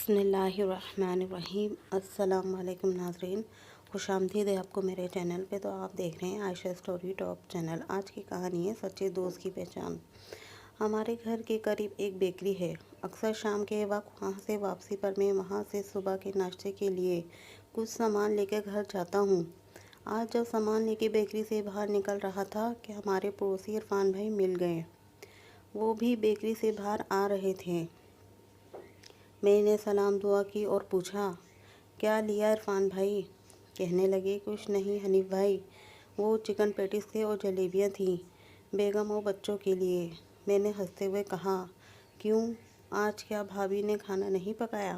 बिस्मिल्लाहिर्रहमानिर्रहीम। अस्सलाम वालेकुम नाज़रीन, खुश आमदीद है आपको मेरे चैनल पे। तो आप देख रहे हैं आयशा स्टोरी टॉप चैनल। आज की कहानी है सच्चे दोस्त की पहचान। हमारे घर के करीब एक बेकरी है। अक्सर शाम के वक्त वहाँ से वापसी पर मैं वहाँ से सुबह के नाश्ते के लिए कुछ सामान लेकर घर जाता हूँ। आज जब सामान लेके बेकरी से बाहर निकल रहा था कि हमारे पड़ोसी इरफान भाई मिल गए। वो भी बेकरी से बाहर आ रहे थे। मैंने सलाम दुआ की और पूछा, क्या लिया इरफान भाई? कहने लगे, कुछ नहीं हनीफ भाई, वो चिकन पैटीज थे और जलेबियाँ थीं, बेगम और बच्चों के लिए। मैंने हंसते हुए कहा, क्यों, आज क्या भाभी ने खाना नहीं पकाया?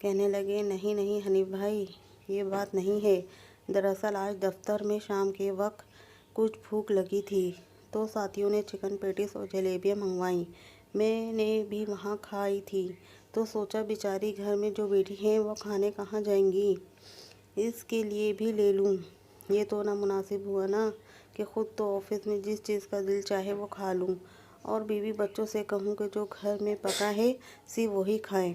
कहने लगे, नहीं नहीं हनीफ भाई, ये बात नहीं है। दरअसल आज दफ्तर में शाम के वक्त कुछ भूख लगी थी तो साथियों ने चिकन पैटीज और जलेबियाँ मंगवाईं। मैंने भी वहाँ खाई थी तो सोचा बेचारी घर में जो बैठी हैं वो खाने कहाँ जाएंगी, इसके लिए भी ले लूँ। ये तो नामुनासिब हुआ ना कि ख़ुद तो ऑफिस में जिस चीज़ का दिल चाहे वो खा लूँ और बीवी बच्चों से कहूँ कि जो घर में पका है सिर्फ वही खाएं।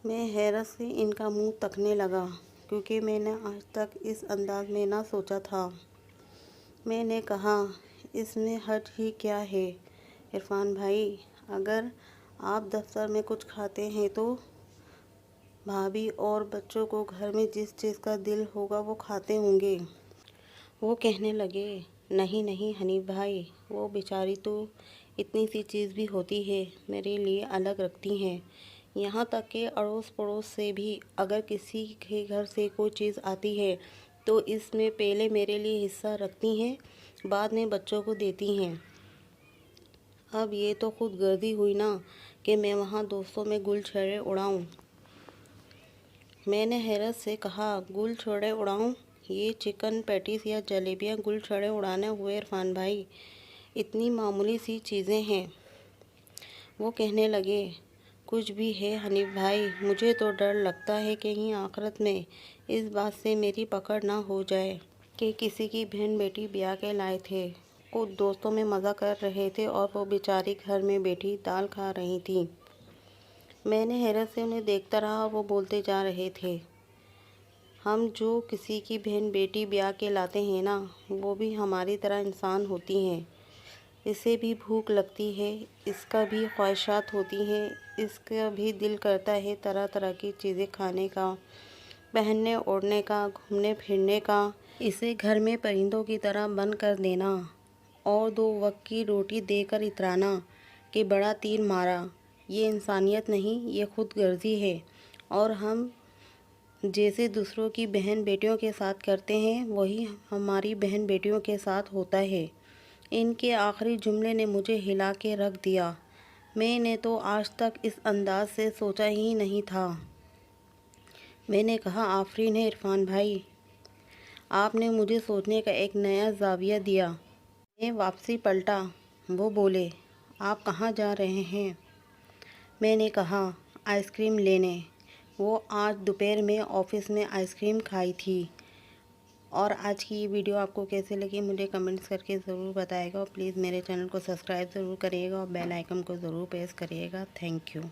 मैं हैरत से इनका मुंह तकने लगा क्योंकि मैंने आज तक इस अंदाज में ना सोचा था। मैंने कहा, इसमें हर्ज ही क्या है इरफान भाई? अगर आप दफ्तर में कुछ खाते हैं तो भाभी और बच्चों को घर में जिस चीज़ का दिल होगा वो खाते होंगे। वो कहने लगे, नहीं नहीं हनीफ भाई, वो बेचारी तो इतनी सी चीज़ भी होती है मेरे लिए अलग रखती हैं। यहाँ तक कि अड़ोस पड़ोस से भी अगर किसी के घर से कोई चीज़ आती है तो इसमें पहले मेरे लिए हिस्सा रखती हैं, बाद में बच्चों को देती हैं। अब ये तो खुद गर्दी हुई ना कि मैं वहाँ दोस्तों में गुलछड़े उड़ाऊँ। मैंने हैरत से कहा, गुलछड़े उड़ाऊँ? ये चिकन पैटीज या जलेबियाँ गुलछड़े उड़ाने हुए इरफान भाई? इतनी मामूली सी चीज़ें हैं। वो कहने लगे, कुछ भी है हनीफ भाई, मुझे तो डर लगता है कि कहीं आखिरत में इस बात से मेरी पकड़ ना हो जाए कि किसी की बहन बेटी ब्याह के लाए थे, कुछ दोस्तों में मज़ा कर रहे थे और वो बेचारी घर में बैठी दाल खा रही थी। मैंने हैरत से उन्हें देखता रहा। वो बोलते जा रहे थे, हम जो किसी की बहन बेटी ब्याह के लाते हैं ना, वो भी हमारी तरह इंसान होती हैं। इसे भी भूख लगती है, इसका भी ख्वाहिशात होती हैं, इसका भी दिल करता है तरह तरह की चीज़ें खाने का, पहनने ओढ़ने का, घूमने फिरने का। इसे घर में परिंदों की तरह बंद कर देना और 2 वक्त की रोटी देकर इतराना कि बड़ा तीर मारा, ये इंसानियत नहीं, ये खुद गर्जी है। और हम जैसे दूसरों की बहन बेटियों के साथ करते हैं वही हमारी बहन बेटियों के साथ होता है। इनके आखिरी जुमले ने मुझे हिला के रख दिया। मैंने तो आज तक इस अंदाज से सोचा ही नहीं था। मैंने कहा, आफरीन है इरफान भाई, आपने मुझे सोचने का एक नया ज़ाविया दिया। मैं वापसी पलटा। वो बोले, आप कहाँ जा रहे हैं? मैंने कहा, आइसक्रीम लेने। वो आज दोपहर में ऑफिस में आइसक्रीम खाई थी। और आज की ये वीडियो आपको कैसे लगी मुझे कमेंट्स करके ज़रूर बताइएगा और प्लीज़ मेरे चैनल को सब्सक्राइब ज़रूर करिएगा और बेल आइकन को ज़रूर प्रेस करिएगा। Thank you.